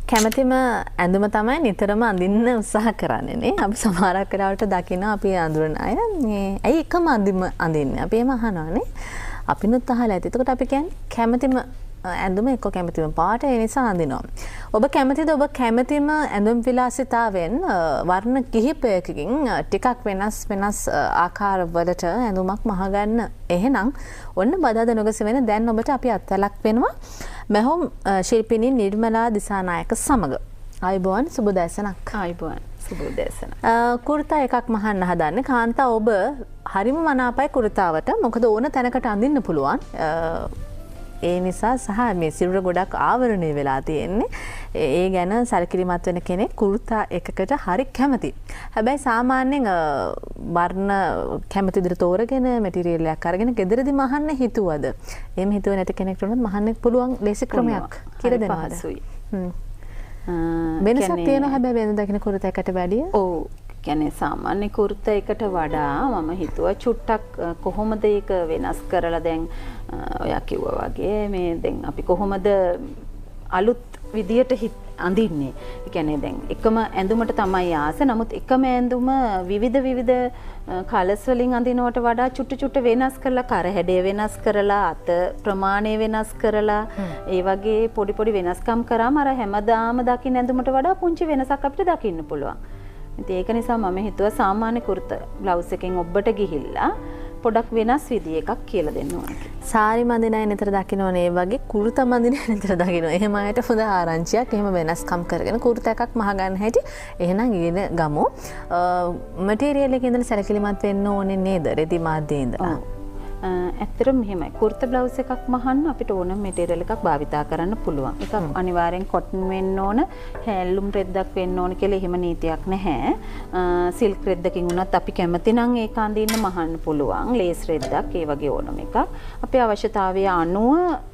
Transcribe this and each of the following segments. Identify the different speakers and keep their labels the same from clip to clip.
Speaker 1: කැමතිම ඇඳුම තමයි නිතරම අඳින්න උත්සාහ කරන්නේ නේ. අපි සමහරක් වෙලාවට දකිනවා අපි අඳුරන අය මේ ඇයි එකම අඳින්න අඳින්නේ. අපි එහෙම අහනවානේ. අපිනුත් අහලා ඇති. එතකොට අපි කියන්නේ කැමතිම ඇඳුම එක්ක කැමතිම පාට ඒ නිසා අඳිනවා. ඔබ කැමතිද ඔබ කැමතිම ඇඳුම් විලාසිතාවෙන් වර්ණ කිහිපයකින් ටිකක් වෙනස් ආකාරවලට ඇඳුමක් මහගන්න. එහෙනම් ඔන්න බදාද නොගස වෙන දැන් ඔබට අපි අත්වලක් වෙනවා. මහොම් ශිල්පිනී නිර්මලා දිසානායක සමග. ආයුබෝවන් සුබ දැසනක්.
Speaker 2: ආයුබෝවන් සුබ දැසන.
Speaker 1: කුර්තා එකක් මහන්න හදන්නේ. කාන්තා ඔබ හරිම මනාපයි කුර්තාවට. මොකද ඕන තැනකට අඳින්න පුළුවන්. ඒ නිසා සහ මේ සිරුර ගොඩක් ආවරණය වෙලා තියෙන්නේ. ඒ ගැන සැලකිලිමත් වෙන කෙනෙක් කුර්තා එකකට හරි කැමති. හැබැයි සාමාන්‍යයෙන් වර්ණ කැමති විදිහට තෝරගෙන මැටීරියල් එකක් අරගෙන ගෙදරදි මහන්න හිතුවද? එහෙම හිතුවේ නැති කෙනෙක්ට උනත් මහන්න පුළුවන් ලේසි ක්‍රමයක් කියලා දෙනවද? වෙනසක් තියෙනවා හැබැයි වෙන දකින්න කුර්තා එකට වැඩිය?
Speaker 2: ඔව්. කියන්නේ සාමාන්‍ය කුර්තා එකට වඩා මම හිතුවා චුට්ටක් කොහොමද ඒක වෙනස් කරලා දැන් ඔයා කිව්වා වගේ මේ දැන් අපි කොහොමද අලුත් විදියට අඳින්නේ. ඒ කියන්නේ දැන් එකම ඇඳුමට තමයි ආස. නමුත් එකම ඇඳුම විවිධ කලර්ස් වලින් අඳිනවට වඩා චුට්ට වෙනස් කරලා කර හැඩය වෙනස් කරලා අත ප්‍රමාණය වෙනස් කරලා ඒ වගේ පොඩි වෙනස්කම් කරාම අර හැමදාම දකින්න ඇඳුමට වඩා පුංචි වෙනසක් අපිට දකින්න පුළුවන්. ඉතින් ඒක නිසා මම හිතුවා සාමාන්‍ය කුර්තා බ්ලවුස් එකෙන් ඔබට ගිහිල්ලා පොඩක් වෙනස් විදිය එකක් කියලා දෙන්න ඕනේ.
Speaker 1: සාරි මන්දින අය නිතර දකින්නෝනේ ඒ වගේ කුර්තා මන්දින අය නිතර දකින්නවා. එහෙම අයට හොඳ ආරංචියක්. එහෙම වෙනස්කම් කරගෙන කුර්තා එකක් මහ ගන්න හැටි. එහෙනම් ඉගෙන ගමු. මැටීරියල් එකේ ඉඳලා සැලකිලිමත් වෙන්න ඕනේ නේද? රෙදි මාධ්‍යයේ ඉඳලා.
Speaker 2: ඇත්තටම මෙහෙමයි. කුර්තා බ්ලවුස් එකක් මහන්න අපිට ඕන මැටීරියල් එකක් භාවිතා කරන්න පුළුවන්. ඒක අනිවාර්යෙන් කොටන් වෙන්න ඕන, හැන්ලූම් රෙද්දක් වෙන්න ඕන කියලා එහෙම නීතියක් නැහැ. සිල්ක් රෙද්දකින් උනත් අපි කැමති නම් ඒක අඳින්න මහන්න පුළුවන්. ලේස් රෙද්දක් ඒ වගේ ඕනම එකක්. අපේ අවශ්‍යතාවය අනුව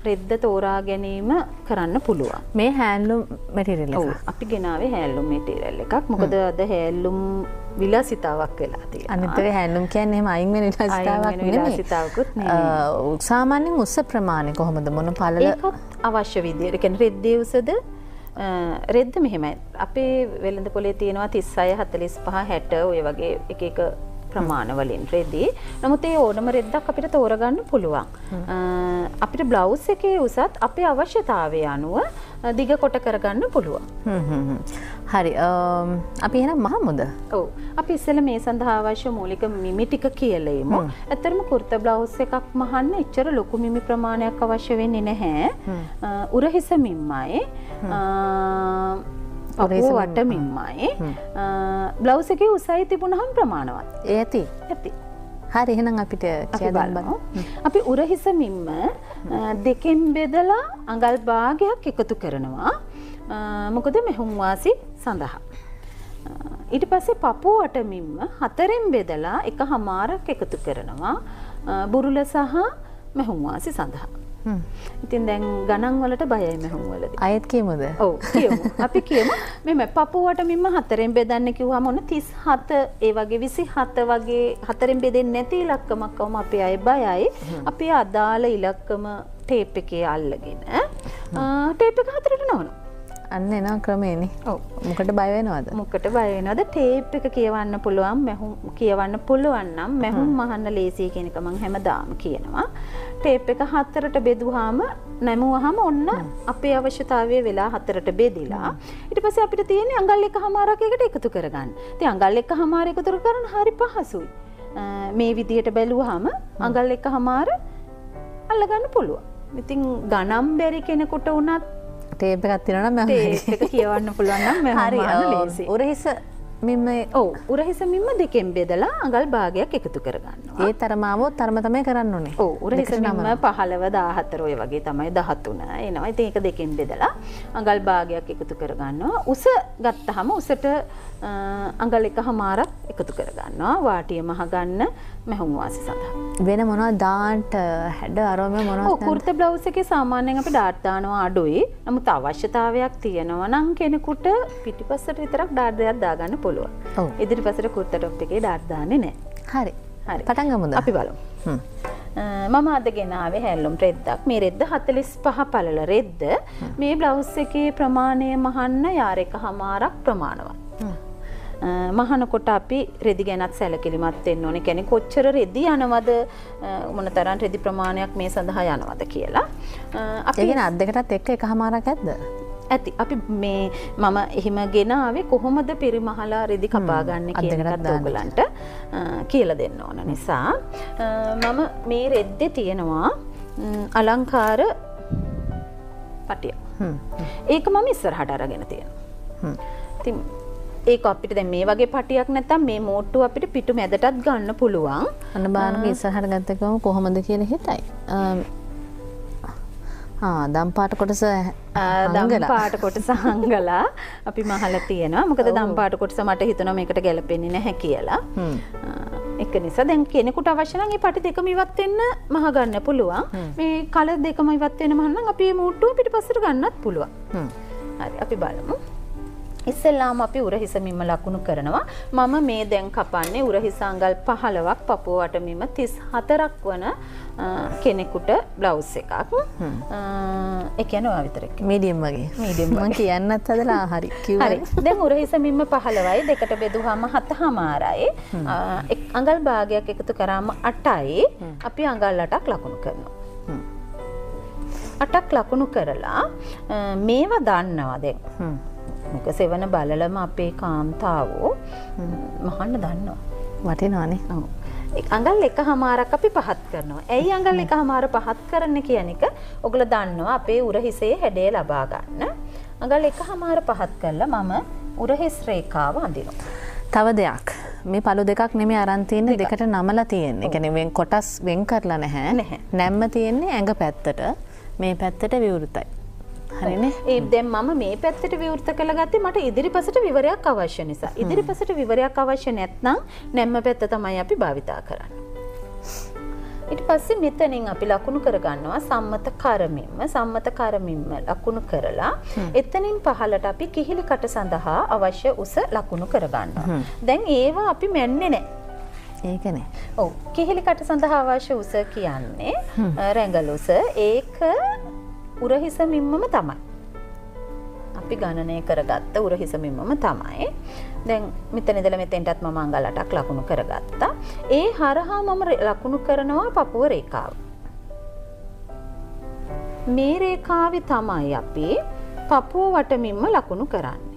Speaker 2: රෙද්ද තෝරා ගැනීම කරන්න පුළුවන්.
Speaker 1: මේ හැන්ලූම් මැටීරියල් එක.
Speaker 2: ඔව්. අපි ගෙනාවේ හැන්ලූම් මැටීරියල් එකක්. මොකද අද හැන්ලූම් විලාසිතාවක් වෙලා තියෙනවා.
Speaker 1: අනිත් ඒ හැන්ලූම් කියන්නේ එහෙම අයින් වෙන විලාසිතාවක් නෙමෙයි. සාමාන්‍යයෙන් උස ප්‍රමාණය කොහොමද මොන පළල
Speaker 2: ඒකත් අවශ්‍ය විදියට. ඒ කියන්නේ රෙද්දේ උසද රෙද්ද මෙහෙමයි. අපේ වෙළඳ පොලේ තියෙනවා 36 45 60 ඔය වගේ එක ප්‍රමාණ වලින් රෙදි. නමුත් ඒ ඕනම රෙද්දක් අපිට තෝරගන්න පුළුවන්. අපිට බ්ලවුස් එකේ උසත් අපේ අවශ්‍යතාවය අනුව දිග කොට කරගන්න පුළුවන්.
Speaker 1: හරි. අපි එහෙනම් මහමුද?
Speaker 2: ඔව්. අපි ඉස්සෙල්ලා මේ සඳහා අවශ්‍ය මූලික මිමි ටික කියලා එමු. ඇත්තටම කුර්තා බ්ලවුස් එකක් මහන්න එච්චර ලොකු මිමි ප්‍රමාණයක් අවශ්‍ය වෙන්නේ නැහැ. උරහිස මිම්මයි. පපුව වට මිම්මයි. බ්ලවුස් එකේ උසයි තිබුණහම ප්‍රමාණවත්.
Speaker 1: ඒ ඇති. හරි එහෙනම් අපිට කියලා බලමු.
Speaker 2: අපි උරහිස මිම්ම දෙකෙන් බෙදලා අඟල් භාගයක් එකතු කරනවා. මොකද මෙහුම් වාසි සඳහා. ඊට පස්සේ පපුව වට මිම්ම හතරෙන් බෙදලා එකමාරක් එකතු කරනවා. බුරුල සහ මෙහුම් වාසි සඳහා. ඉතින් දැන් ගණන් වලට බයයි මෙහුම් වලදී.
Speaker 1: අයත් කියමුද?
Speaker 2: ඔව් කියමු. අපි කියමු මෙන්න පපුවට මිම්ම හතරෙන් බෙදන්න කිව්වම ඔන්න 37 ඒ වගේ 27 වගේ හතරෙන් බෙදෙන්නේ නැති ඉලක්කමක් වම අපි අය බයයි. අපි අදාළ ඉලක්කම ටේප් එකේ අල්ලගෙන ටේප් එක හතරට නවනවා.
Speaker 1: අන්න එනවා ක්‍රමේනේ.
Speaker 2: ඔව්.
Speaker 1: මොකට බය වෙනවද?
Speaker 2: මොකට බය වෙනවද? ටේප් එක කියවන්න පුළුවන් මෙහුම් කියවන්න පුළුවන් නම් මෙහුම් මහන්න ලේසියි කියන එක මම හැමදාම කියනවා. ටේප් එක හතරට බෙදුවාම නැමුවාම ඔන්න අපේ අවශ්‍යතාවය වෙලා හතරට බෙදිලා ඊට පස්සේ අපිට තියෙන්නේ අඟල් එකමාරක් එකට එකතු කරගන්න. ඉතින් අඟල් එකමාර එකතු කරගන්න හරි පහසුයි. මේ විදියට බැලුවාම අඟල් එකමාර අල්ලගන්න පුළුවන්. ඉතින් ගණන් බැරි කෙනෙකුට උනත්
Speaker 1: ටේප් එකක් තියෙනවා නම්
Speaker 2: ටේප් එක කියවන්න පුළුවන් නම් මම
Speaker 1: හරි
Speaker 2: ලේසි.
Speaker 1: උරහිස මිම්ම
Speaker 2: ඔව් උරහිස මිම්ම දෙකෙන් බෙදලා අඟල් භාගයක් එකතු කරගන්නවා.
Speaker 1: ඒ තරමාවොත් තරම තමයි කරන්න ඕනේ.
Speaker 2: ඔව් උරහිස මිම්ම 15 14 ඔය වගේ තමයි 13 එනවා. ඉතින් ඒක දෙකෙන් බෙදලා අඟල් භාගයක් එකතු කරගන්නවා. උස ගත්තාම උසට අඟල් එකමාරක් එකතු කරගන්නවා. වාටිය මහ ගන්න මෙහුම් වාසි සඳහා.
Speaker 1: වෙන මොනවද දාන්න හැඩ අරම මොනවද?
Speaker 2: ඔව් කුර්තා බ්ලවුස් එකේ සාමාන්‍යයෙන් අපි ඩාට් දානවා අඩුයි. නමුත් අවශ්‍යතාවයක් තියෙනවා නම් කෙනෙකුට පිටිපස්සට විතරක් ඩාට් දෙකක් දාගන්න පුළුවන්.
Speaker 1: ඔව්.
Speaker 2: ඉදිරිපසට කුර්තා টොප් එකේ ඩාට් දාන්නේ නැහැ.
Speaker 1: හරි. පටන් ගමුද?
Speaker 2: අපි බලමු. මම අද ගෙනාවේ හැල්ලුම් රෙද්දක්. මේ රෙද්ද 45 පළල රෙද්ද. මේ බ්ලවුස් එකේ ප්‍රමාණය මහන්න යාරයකමාරක් ප්‍රමාණවත්. මහනකොට අපි රෙදි ගැනත් සැලකිලිමත් වෙන්න ඕනේ. කියන්නේ කොච්චර රෙදි යනවද මොනතරම් රෙදි ප්‍රමාණයක් මේ සඳහා යනවද කියලා.
Speaker 1: අපි කියන අත් දෙකටත් එක්ක එකමාරක් ඇද්ද?
Speaker 2: ඇති. අපි මේ මම එහෙම ගෙනාවේ කොහොමද පරිමහලා රෙදි කපා ගන්න කියන එකත් ඔයගලන්ට කියලා දෙන්න ඕන නිසා මම මේ රෙද්දේ තියෙනවා අලංකාර පටිය. ඒක මම ඉස්සරහට අරගෙන තියෙනවා. ඉතින් ඒක අපිට දැන් මේ වගේ පටියක් නැත්තම් මේ මෝට්ටුව අපිට පිටු මැදටත් ගන්න පුළුවන්.
Speaker 1: අන්න බානක ඉස්සරහට ගත්තකම කොහොමද කියන හිතයි. දම් පාට කොටස
Speaker 2: දම් පාට කොටස හංගලා අපි මහලා තියෙනවා. මොකද දම් පාට කොටස මට හිතෙනවා මේකට ගැලපෙන්නේ නැහැ කියලා. ඒක නිසා දැන් කෙනෙකුට අවශ්‍ය නම් මේ පටි දෙකම ඉවත් වෙන්න මහ ගන්න පුළුවන්. මේ කලර් දෙකම ඉවත් වෙන මහන්නම් අපි මේ මෝට්ටුව පිටිපස්සට ගන්නත් පුළුවන්. හරි අපි බලමු. ඉස්සෙල්ලාම අපි උරහිස මිම ලකුණු කරනවා. මම මේ දැන් කපන්නේ උරහිස අඟල් 15ක් පපුව වට මිම 34ක් වන කෙනෙකුට බ්ලවුස් එකක්. ඒ කියන්නේ ඔය විතරක්.
Speaker 1: මීඩියම් වගේ. මීඩියම් මම කියන්නත් හදලා හරි කිව්වා.
Speaker 2: හරි. දැන් උරහිස මිම 15යි දෙකට බෙදුවාම 7මාරයි. අඟල් භාගයක් එකතු කරාම 8යි. අපි අඟල් 8ක් ලකුණු කරනවා. 8ක් ලකුණු කරලා මේවා දන්නවා දැන්. මේක සෙවන බලලම අපේ කාන්තාවෝ මහන්න දන්නවා.
Speaker 1: වටිනවනේ.
Speaker 2: ඔව්. අඟල් 1මාරක් අපි පහත් කරනවා. ඇයි අඟල් 1මාර පහත් කරන්නේ කියන එක ඔයගොල්ලෝ දන්නවා අපේ උරහිසේ හැඩය ලබා ගන්න. අඟල් 1මාර පහත් කරලා මම උරහිස් රේඛාව අඳිනවා.
Speaker 1: තව දෙයක්. මේ පළු දෙකක් නෙමෙයි අරන් තියෙන්නේ දෙකට නමලා තියෙන්නේ. ඒ කියන්නේ වෙන් කොටස් වෙන් කරලා නැහැ. නැම්ම තියෙන්නේ ඇඟ පැත්තට. මේ පැත්තට විවෘතයි. හරිනේ.
Speaker 2: ඒ දැන් මම මේ පැත්තට විවෘත කළා ගත්තේ මට ඉදිරිපසට විවරයක් අවශ්‍ය නිසා. ඉදිරිපසට විවරයක් අවශ්‍ය නැත්නම් නැම්ම පැත්ත තමයි අපි භාවිතා කරන්නේ. ඊට පස්සේ මෙතනින් අපි ලකුණු කරගන්නවා සම්මත කරමින්ම ලකුණු කරලා එතනින් පහළට අපි කිහිලි කට සඳහා අවශ්‍ය උස ලකුණු කරගන්නවා. දැන් ඒවා අපි මැන්නේ නැහැ.
Speaker 1: ඒකනේ.
Speaker 2: ඔව්. කිහිලි කට සඳහා අවශ්‍ය උස කියන්නේ රැඟල උස. ඒක උරහිස මිම්මම තමයි. අපි ගණනය කරගත්ත උරහිස මිම්මම තමයි. දැන් මෙතන ඉඳලා මෙතෙන්ටත් මම අඟල් 8ක් ලකුණු කරගත්තා. ඒ හරහා මම ලකුණු කරනවා පපුව රේඛාව. මේ රේඛාවේ තමයි අපි පපුව වටමින්ම ලකුණු කරන්නේ.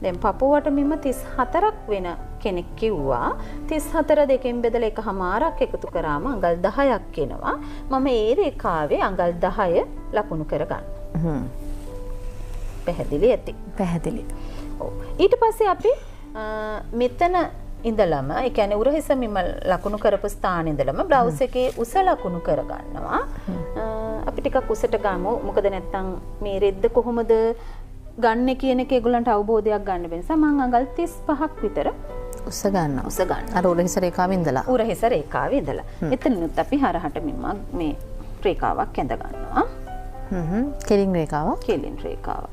Speaker 2: දැන් පපුව වටමින්ම 34ක් වෙන කෙනෙක් කිව්වා 34 දෙකෙන් බෙදලා එකමාරක් එකතු කරාම අඟල් 10ක් එනවා. මම ඒ රේඛාවේ අඟල් 10 ලකුණු කරගන්නවා. පැහැදිලි ඇති.
Speaker 1: පැහැදිලි.
Speaker 2: ඔව්. ඊට පස්සේ අපි මෙතන ඉඳලම ඒ කියන්නේ උරහිස මිම ලකුණු කරපු ස්ථානේ ඉඳලම බ්ලවුස් එකේ උස ලකුණු කරගන්නවා. අපි ටිකක් උසට ගමු. මොකද නැත්තම් මේ රෙද්ද කොහොමද ගන්න කියන එක ඒගොල්ලන්ට අවබෝධයක් ගන්න වෙන නිසා මම අඟල් 35ක් විතර
Speaker 1: උස ගන්නවා.
Speaker 2: උස ගන්න.
Speaker 1: අර උරහිස රේඛාවේ ඉඳලා.
Speaker 2: උරහිස රේඛාවේ ඉඳලා. එතනිනුත් අපි හරහට මේ රේඛාවක් ඇඳ ගන්නවා.
Speaker 1: කෙලින් රේඛාව.
Speaker 2: කෙලින් රේඛාව.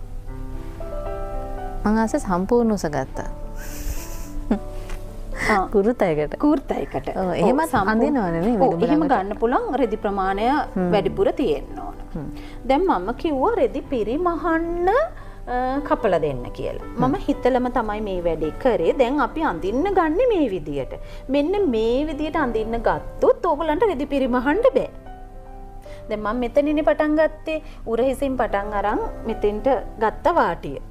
Speaker 1: මම ආසේ සම්පූර්ණ උස ගත්තා. කුර්තයකට. ඔව් එහෙමත් අඳිනවනේ නේ.
Speaker 2: ඔව් එහෙම ගන්න පුළුවන් රෙදි ප්‍රමාණය වැඩිපුර තියෙන්න ඕන. දැන් මම කිව්වා රෙදි පිරිමහන්න කපලා දෙන්න කියලා. මම හිතලම තමයි මේ වැඩේ කරේ. දැන් අපි අඳින්න ගන්න මේ විදියට. මෙන්න මේ විදියට අඳින්න ගත්තොත් ඕගලන්ට රෙදි පිරිමහන්න බෑ. දැන් මම මෙතනින් පටන් ගත්තේ උරහිසින් පටන් අරන් මෙතෙන්ට ගත්ත වාටිය.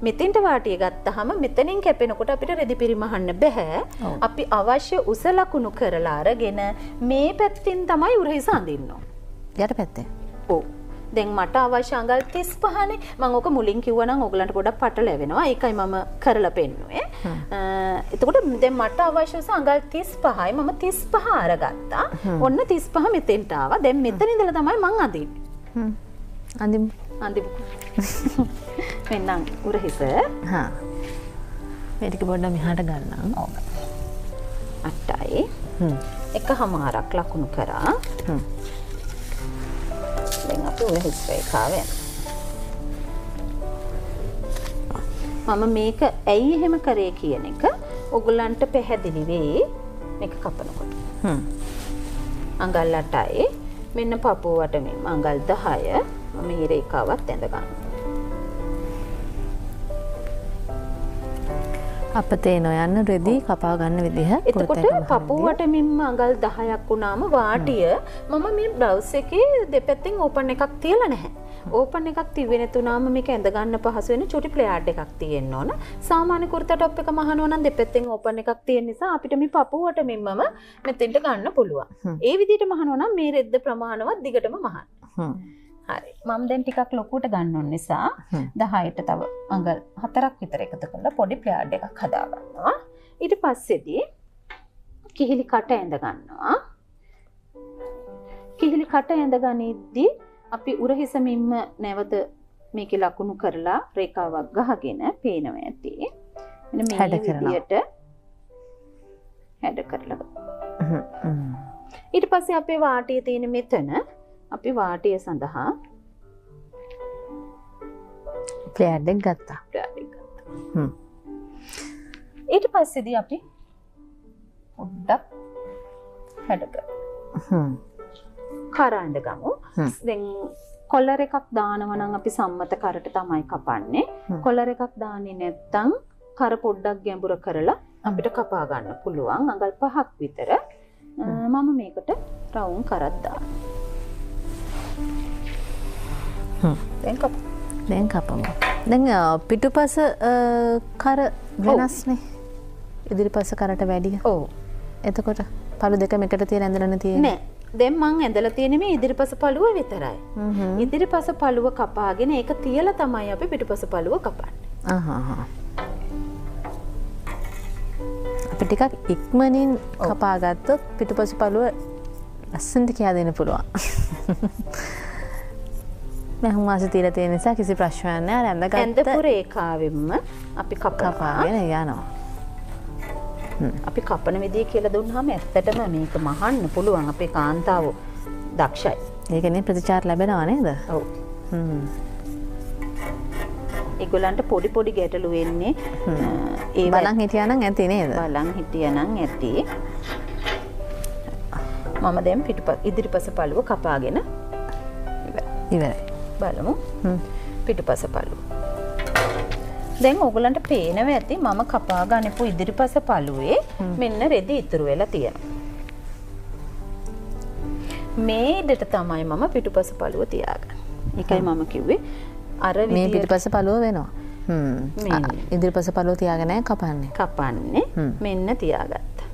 Speaker 2: මෙතෙන්ට වාටිය ගත්තාම මෙතනින් කැපෙනකොට අපිට රෙදි පිරිමහන්න බෑ. අපි අවශ්‍ය උස ලකුණු කරලා අරගෙන මේ පැත්තෙන් තමයි උරහිස අඳින්න ඕන.
Speaker 1: යට පැත්තේ.
Speaker 2: ඔව්. දැන් මට අවශ්‍ය අඟල් 35නේ. මම ඕක මුලින් කිව්වා නම් ඕගලන්ට පොඩක් පටලැවෙනවා. ඒකයි මම කරලා පෙන්නුවේ. එතකොට දැන් මට අවශ්‍ය උස අඟල් 35යි. මම 35 අරගත්තා. ඔන්න 35 මෙතෙන්ට ආවා. දැන් මෙතන ඉඳලා තමයි මං අඳින්නේ.
Speaker 1: අඳිමු.
Speaker 2: මෙන්නම් උරහිස.
Speaker 1: මේ ටික පොඩ්ඩක් මෙහාට ගන්නම්.
Speaker 2: ඔව්. 8යි. එකමාරක් ලකුණු කරා. දැන් අපි උරහිස් රේඛාව යනවා. මම මේක ඇයි එහෙම කරේ කියන එක ඔයගලන්ට පැහැදිලි වෙයි මේක කපනකොට. අඟල් 8යි. මෙන්න පපුවට මෙන්න අඟල් 10 මම මේ රේඛාවත් ඇඳ ගන්නවා.
Speaker 1: අපතේ නොයන්න රෙදි කපා ගන්න විදිහ
Speaker 2: එතකොට පපුවට මෙන්න අඟල් 10ක් වුණාම වාටිය මම මේ බ්ලවුස් එකේ දෙපැත්තෙන් ඕපන් එකක් තියලා නැහැ. ඕපන් එකක් තිබෙන්නේ නැතුණාම මේක ඇඳ ගන්න පහසු වෙන චුටි ප්ලේයාඩ් එකක් තියෙන්න ඕන. සාමාන්‍ය කුර්තා টොප් එක මහනවා නම් දෙපැත්තෙන් ඕපන් එකක් තියෙන නිසා අපිට මේ පපුවට මෙන්නම මෙතෙන්ට ගන්න පුළුවන්. ඒ විදිහට මහනවා නම් මේ රෙද්ද ප්‍රමාණවත් දිගටම මහන්න. හරි. මම දැන් ටිකක් ලොකුට ගන්න ඕන නිසා 10ට තව අඟල් 4ක් විතර එකතු කරලා පොඩි ප්ලේයාඩ් එකක් හදා ගන්නවා. ඊට පස්සේදී කිහිලි කට ඇඳ ගන්නවා. කිහිලි කට ඇඳ ගනිද්දී අපි උරහිස මෙන්න නැවත මේකේ ලකුණු කරලා රේඛාවක් ගහගෙන පේනවා ඇති. මෙන්න මේ විදියට හැඩ කරලා. ඊට පස්සේ අපේ වාටිය තියෙන මෙතන අපි වාටිය සඳහා
Speaker 1: ප්ලේයාඩ් එක ගත්තා.
Speaker 2: ඊට පස්සේදී අපි පොඩ්ඩක් හැඩ කරමු. කර අඳ ගමු. දැන් කොලර් එකක් දානවා නම් අපි සම්මත කරට තමයි කපන්නේ. කොලර් එකක් දාන්නේ නැත්නම් කර පොඩ්ඩක් ගැඹුර කරලා අපිට කපා ගන්න පුළුවන්. අඟල් 5ක් විතර. මම මේකට රවුම් කරක් දානවා.
Speaker 1: දැන් කපමු. දැන් පිටුපස කර වෙනස්නේ. ඉදිරිපස කරට වැඩිය.
Speaker 2: ඔව්.
Speaker 1: එතකොට පළු දෙකම එකට තියලා ඇඳලා තියෙන්නේ.
Speaker 2: නෑ. දැන් මං ඇඳලා තියෙන්නේ මේ ඉදිරිපස පළුව විතරයි. ඉදිරිපස පළුව කපාගෙන ඒක තියලා තමයි අපි පිටුපස පළුව කපන්නේ.
Speaker 1: අපි ටිකක් ඉක්මනින් කපා ගත්තොත් පිටුපස පළුව ලස්සනට කියා දෙන්න පුළුවන්. මම මාස තියලා තියෙන නිසා කිසි ප්‍රශ්නයක් නෑ.
Speaker 2: ඇඳපු රේඛාවෙන්ම අපි කපාගෙන
Speaker 1: යනවා.
Speaker 2: අපි කපන විදිය කියලා දුන්නාම ඇත්තටම මේක මහන්න පුළුවන්. අපේ කාන්තාව දක්ෂයි.
Speaker 1: ඒකනේ ප්‍රතිචාර ලැබෙනවා නේද?
Speaker 2: ඔව්. ඒගොල්ලන්ට පොඩි පොඩි ගැටලු වෙන්නේ
Speaker 1: ඒ බලන් හිටියානම් ඇති නේද?
Speaker 2: බලන් හිටියානම් ඇති. මම දැන් ඉදිරිපස පළුව කපාගෙන
Speaker 1: ඉවරයි.
Speaker 2: බලමු. පිටුපස පළුව. දැන් ඕගලන්ට පේනවා ඇති මම කපා ගන්නපු ඉදිරිපස පළුවේ මෙන්න රෙදි ඉතුරු වෙලා තියෙනවා. මේ ඉඩට තමයි මම පිටුපස පළුව තියාගන්නේ. ඒකයි මම කිව්වේ අර විදියට
Speaker 1: මේ පිටුපස පළුව වෙනවා. ඉදිරිපස පළුව තියාගෙන
Speaker 2: කපන්නේ. මෙන්න තියාගත්තා.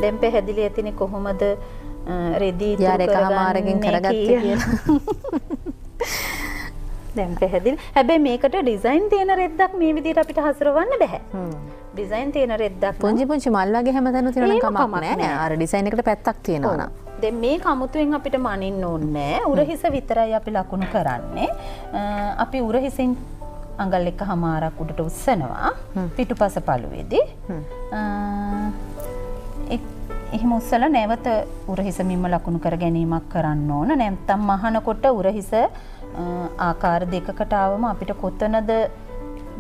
Speaker 2: දැන් පැහැදිලි ඇතිනේ කොහොමද රෙදි ඉතුරු කරගන්නේ කියලා. දැන් පැහැදිලි. හැබැයි මේකට ඩිසයින් තියෙන රෙද්දක් මේ විදිහට අපිට හසුරවන්න බෑ. ඩිසයින් තියෙන රෙද්දක්
Speaker 1: පුංචි පුංචි මල් වගේ හැමතැනම තියෙන කමක් නෑ. අර ඩිසයින් එකට පැත්තක් තියෙනවා නම්.
Speaker 2: දැන් මේ කමුතුෙන් අපිට මනින්න ඕනේ නෑ. උරහිස විතරයි අපි ලකුණු කරන්නේ. අපි උරහිසෙන් අඟල් 1.5ක් උඩට උස්සනවා පිටුපස පළුවේදී. එහෙම උස්සලා නැවත උරහිස මිම්ම ලකුණු කර ගැනීමක් කරන්න ඕන. නැත්නම් මහනකොට උරහිස ආකාර දෙකකට ආවම අපිට කොතනද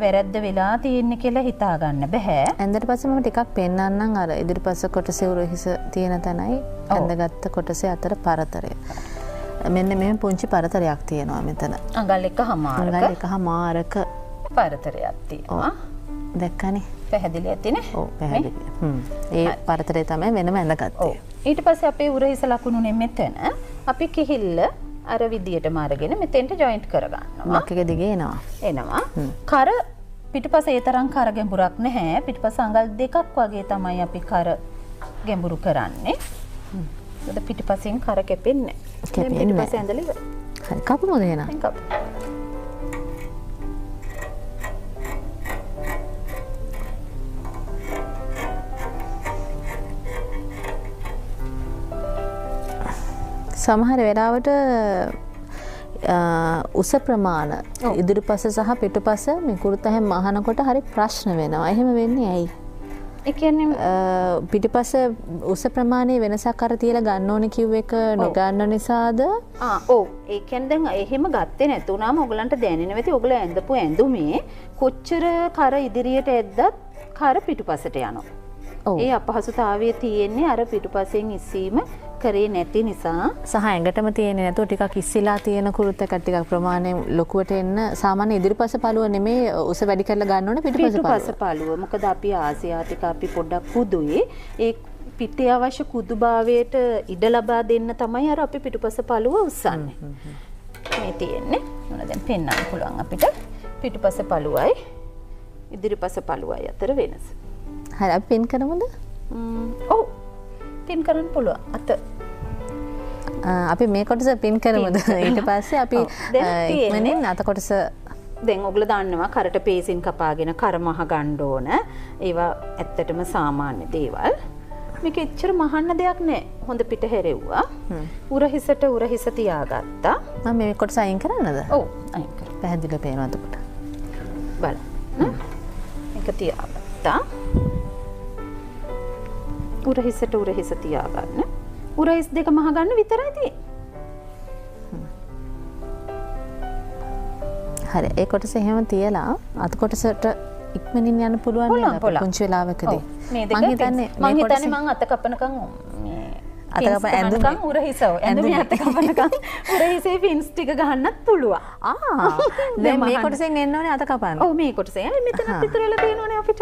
Speaker 2: වැරද්ද වෙලා තියෙන්නේ කියලා හිතා ගන්න බෑ.
Speaker 1: ඇඳට පස්සේ මම ටිකක් පෙන්නන්නම් අර ඉදිරිපස කොටසේ උරහිස තියෙන තැනයි ඇඳගත්ත කොටසේ අතර පරතරය. මෙන්න මේ පුංචි පරතරයක් තියෙනවා මෙතන.
Speaker 2: අඟල් 1.5ක පරතරයක් තියෙනවා.
Speaker 1: දැක්කනේ?
Speaker 2: පැහැදිලි ඇතිනේ?
Speaker 1: ඔව් පැහැදිලි. ඒ පරතරය තමයි වෙනම ඇඳගත්තේ.
Speaker 2: ඊට පස්සේ අපේ උරහිස ලකුණුනේ මෙතන අපි කිහිල්ල අර විදියටම අරගෙන මෙතෙන්ට ජොයින්ට් කරගන්නවා.
Speaker 1: මක් එක දිගේ එනවා.
Speaker 2: කර පිටුපස ඒ තරම් කර ගැඹුරක් නැහැ. පිටුපස අඟල් 2ක් වගේ තමයි අපි කර ගැඹුරු කරන්නේ. ඒද පිටුපසින් කර කැපෙන්නේ නැහැ. දැන් පිටුපස ඇඳලා ඉවරයි.
Speaker 1: හරි කපමුද එහෙනම්?
Speaker 2: කපමු.
Speaker 1: සමහර වෙලාවට උස ප්‍රමාණ ඉදිරිපස සහ පිටුපස මේ කුර්තා හැම අහනකොට හරි ප්‍රශ්න වෙනවා. එහෙම වෙන්නේ ඇයි?
Speaker 2: ඒ කියන්නේ
Speaker 1: පිටුපස උස ප්‍රමාණයේ වෙනසක් අර තියලා ගන්න ඕනේ කිව්ව එක නොගන්න නිසාද?
Speaker 2: ඔව්. ඒ කියන්නේ දැන් එහෙම ගත්තේ නැතුණාම ඔයගලන්ට දැනෙන වෙති ඔයගල ඇඳපු ඇඳුමේ කොච්චර කර ඉදිරියට ඇද්දත් කර පිටුපසට යනවා. ඒ අපහසුතාවය තියෙන්නේ අර පිටුපසෙන් ඉස්සීම කරේ නැති නිසා
Speaker 1: සහ ඇඟටම තියෙන්නේ නැතුව ටිකක් ඉස්සිලා තියෙන කුරුත් එකක් ටිකක් ප්‍රමාණයෙන් ලොකුවට එන්න සාමාන්‍ය ඉදිරිපස පළුව නෙමෙයි උස වැඩි කරලා ගන්න ඕනේ පිටුපස
Speaker 2: පළුව. මොකද අපි ආසියාතික අපි පොඩ්ඩක් කුදුයි. ඒ පිටේ අවශ්‍ය කුදුභාවයට ඉඩ ලබා දෙන්න තමයි අර අපි පිටුපස පළුව උස්සන්නේ. මේ තියෙන්නේ මොන දැන් පෙන්වන්න පුළුවන් අපිට පිටුපස පළුවයි ඉදිරිපස පළුවයි අතර වෙනස.
Speaker 1: හරි අපි පින් කරමුද?
Speaker 2: ඔව් පින් කරන්න පුළුවන්.
Speaker 1: අපි මේ කොටස පින් කරමුද? ඊට පස්සේ අපි ඉක්මනින් අත කොටස
Speaker 2: දැන් ඔයගොල්ලෝ දන්නවා කරට පේසින් කපාගෙන කර මහ ගන්න ඕන. ඒවා ඇත්තටම සාමාන්‍ය දේවල්. මේක එච්චර මහන්න දෙයක් නෑ. හොඳ පිට හැරෙව්වා. උරහිසට උරහිස තියාගත්තා.
Speaker 1: මම මේ කොටස අයින් කරන්නද?
Speaker 2: ඔව් අයින් කරා.
Speaker 1: පැහැදිලිව පේනවා එතකොට.
Speaker 2: බලන්න. මේක තියාගත්තා. උරහිසට උරහිස තියාගන්න. උරහිස් දෙක මහ ගන්න විතරයි තියෙන්නේ.
Speaker 1: හරි ඒ කොටස එහෙම තියලා අත කොටසට ඉක්මනින් යන්න පුළුවන් නේද? පුංචි වෙලාවකදී.
Speaker 2: මම හිතන්නේ මං අත කපනකම්
Speaker 1: අත කපන ඇඳුම්
Speaker 2: උරහිසව ඇඳුම් අත කපනකම් උරහිසේ පින්ස් ටික ගහන්නත් පුළුවන්.
Speaker 1: දැන් මේ කොටසෙන් එන්න ඕනේ අත කපන්න.
Speaker 2: ඔව් මේ කොටසෙන් මෙතනත් ඉතුරු වෙලා තියෙනවනේ අපිට.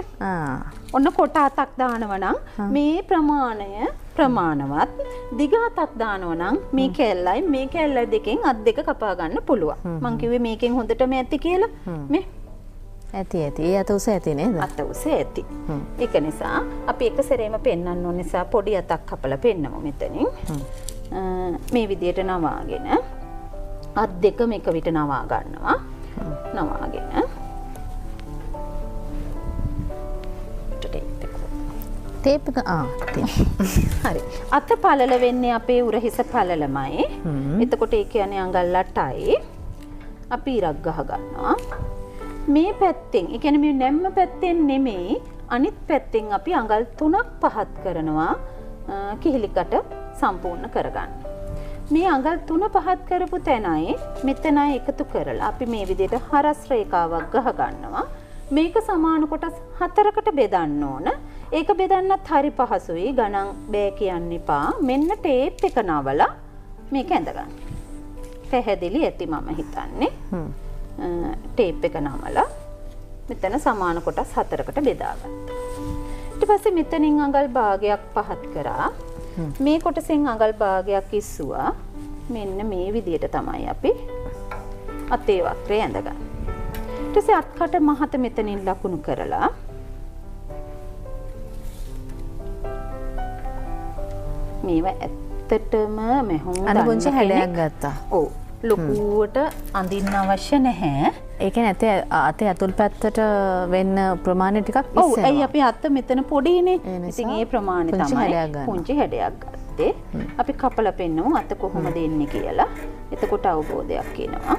Speaker 2: ඔන්න කොට අතක් දානවා නම් මේ ප්‍රමාණය ප්‍රමාණවත් දිග අතක් දානවා නම් මේ කැල්ලයි මේ කැල්ලයි දෙකෙන් අත් දෙක කපා ගන්න පුළුවන්. මං කිව්වේ මේකෙන් හොඳටම ඇති කියලා. මේ
Speaker 1: ඇති ඒ අත උස ඇති නේද?
Speaker 2: අත උස ඇති. ඒක නිසා අපි එක සැරේම පෙන්වන්න ඕන නිසා පොඩි අතක් කපලා පෙන්නමු මෙතනින්. මේ විදියට නවාගෙන අත් දෙකම එක විට නවා ගන්නවා. නවාගෙන
Speaker 1: ටේප් එක
Speaker 2: හරි. අත පළල වෙන්නේ අපේ උරහිස පළලමයි. එතකොට ඒ කියන්නේ අඟල් 8යි. අපි ඉරක් ගහ ගන්නවා. මේ පැත්තෙන්, ඒ කියන්නේ මේ නැම්ම පැත්තෙන් නෙමෙයි අනිත් පැත්තෙන් අපි අඟල් 3ක් පහත් කරනවා කිහිලිකට සම්පූර්ණ කරගන්න. මේ අඟල් 3 පහත් කරපු තැනයි මෙතනයි එකතු කරලා අපි මේ විදිහට හරස් රේඛාවක් ගහ ගන්නවා. මේක සමාන කොටස් 4කට බෙදන්න ඕන. ඒක බෙදන්නත් හරි පහසුයි. ගණන් බෑ කියන්න එපා. මෙන්න ටේප් එක නවලා මේක ඇඳ ගන්න. පැහැදිලි ඇති මම හිතන්නේ. ටේප් එක නමලා මෙතන සමාන කොටස් 4කට බෙදාගත්තා. ඊට පස්සේ මෙතනින් අඟල් භාගයක් පහත් කරා. මේ කොටසෙන් අඟල් භාගයක් ඉස්සුවා. මෙන්න මේ විදියට තමයි අපි අතේ වක්‍රය ඇඳගන්නේ. ඊට පස්සේ අත්කට මහත මෙතනින් ලකුණු කරලා මේවා ඇත්තටම මෙහොම
Speaker 1: අනුපුංචි හැඩයක් ගත්තා.
Speaker 2: ඔව්. ලොකුවට අඳින්න අවශ්‍ය නැහැ.
Speaker 1: ඒ කියන්නේ අතේ අතුල් පැත්තට වෙන්න ප්‍රමාණය ටිකක් ඉස්සෙනවා.
Speaker 2: ඔව්. ඇයි අපි අත මෙතන පොඩිනේ. ඉතින් ඒ ප්‍රමාණය තමයි පුංචි හැඩයක් ගත්තේ. අපි කපලා පෙන්නමු අත කොහොමද එන්නේ කියලා. එතකොට අවබෝධයක් එනවා.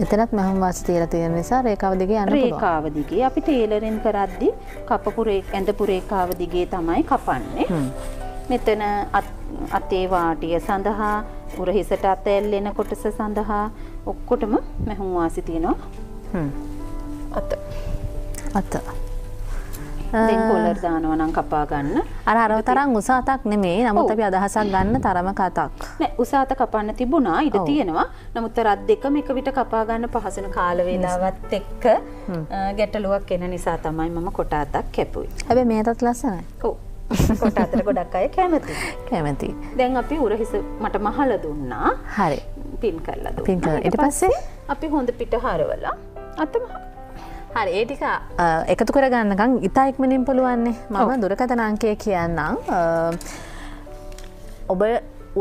Speaker 1: එතනත් මහම් වාසි තියලා තියෙන නිසා රේඛාව දිගේ යන්න පුළුවන්.
Speaker 2: රේඛාව දිගේ අපි ටේලරින් කරද්දි කපපු ඇඳපු රේඛාව දිගේ තමයි කපන්නේ. මෙතන අතේ වාටිය සඳහා උරහිසට අත ඇල්ලෙන කොටස සඳහා ඔක්කොටම මහම් වාසි තියෙනවා. අත. දැන් කොලර් දානවා නම් කපා ගන්න.
Speaker 1: අර තරම් උස අතක් නෙමෙයි. නමුත් අපි අදහසක් ගන්න තරමක අතක්.
Speaker 2: නෑ උස අත කපන්න තිබුණා. ඉඩ තියෙනවා. නමුත් අත් දෙකම එක විට කපා ගන්න පහසුන කාල වේලාවත් එක්ක ගැටලුවක් එන නිසා තමයි මම කොට අතක් කැපුවේ.
Speaker 1: හැබැයි මේ අතත් ලස්සනයි.
Speaker 2: ඔව්. කොට අතට ගොඩක් අය
Speaker 1: කැමති.
Speaker 2: දැන් අපි උරහිස මට මහල දුන්නා.
Speaker 1: හරි.
Speaker 2: පින් කරලා දුන්නා.
Speaker 1: පින් කරලා. ඊට පස්සේ
Speaker 2: අපි හොඳ පිට හරවලා අතම
Speaker 1: හරි ඒ ටික එකතු කර ගන්නකම් ඉතා ඉක්මනින් පුළුවන්නේ. මම දුරකථන අංකය කියන්නම්. ඔබ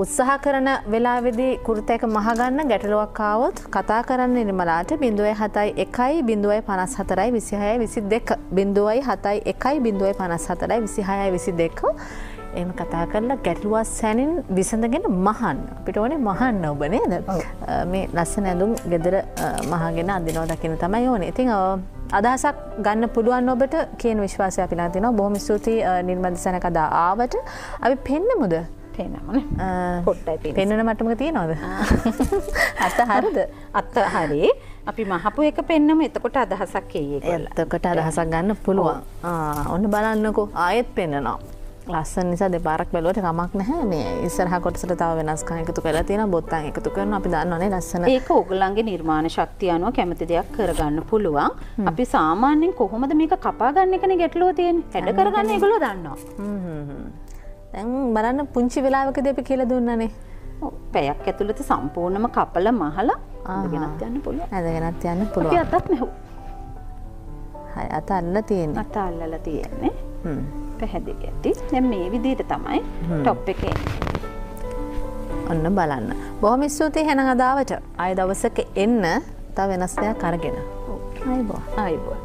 Speaker 1: උත්සාහ කරන වෙලාවේදී කුර්තයක මහගන්න ගැටලුවක් ආවොත් කතා කරන්න නිර්මලාට 07 1 054 26 22 07 1 054 26 22 එහෙම කතා කරලා ගැටලුව සැනින් විසඳගෙන මහන්න. අපිට ඕනේ මහන්න ඔබ නේද? මේ ලස්සන ඇඳුම් ගෙදර මහගෙන අඳිනවා දකින්න තමයි ඕනේ. ඉතින් අදහසක් ගන්න පුළුවන් ඔබට කියන විශ්වාසය අපි ළඟ තියෙනවා. බොහොම ස්තුතියි නිර්මල් දිසනක අද ආවට. අපි පෙන්නමුද?
Speaker 2: පෙන්නමුනේ. පොට්ටයි
Speaker 1: පෙන්නන මට්ටමක තියනවද? අත හරිද?
Speaker 2: අත හරි. අපි මහපු එක පෙන්නමු. එතකොට අදහසක් එයි ඒගොල්ලෝ.
Speaker 1: එතකොට අදහසක් ගන්න පුළුවන්. ඔන්න බලන්නකෝ ආයෙත් පෙන්නනවා. ලස්සන නිසා දෙපාරක් බැලුවට කමක් නැහැ. මේ ඉස්සරහා කොටසට තව වෙනස්කම් එකතු කරලා තියෙනවා. බොත්තම් එකතු කරනවා. අපි දන්නවනේ ලස්සන.
Speaker 2: ඒක ඕගොල්ලන්ගේ නිර්මාණ ශක්තිය අනුව කැමති දෙයක් කරගන්න පුළුවන්. අපි සාමාන්‍යයෙන් කොහොමද මේක කපා ගන්න එකනේ ගැටලුව තියෙන්නේ. හැඩ කරගන්න ඒගොල්ලෝ දන්නවා.
Speaker 1: දැන් බලන්න පුංචි වෙලාවකදී අපි කියලා දුන්නානේ.
Speaker 2: ඔව් පැයක් ඇතුළත සම්පූර්ණයෙන්ම කපලා මහලා අඳගෙනත් යන්න පුළුවන්.
Speaker 1: අඳගෙනත් යන්න පුළුවන්.
Speaker 2: අපි අතත් මෙහු.
Speaker 1: හරි අත අල්ලලා තියෙන්නේ.
Speaker 2: අත අල්ලලා තියෙන්නේ. පැහැදිලි ඇති. දැන් මේ විදිහට තමයි টොප් එකේ.
Speaker 1: ඔන්න බලන්න. බොහොම ස්තුතියි හැනම් අදාවට. ආය දවසක එන්න තව වෙනස් දෙයක් අරගෙන.
Speaker 2: ආයිබෝ.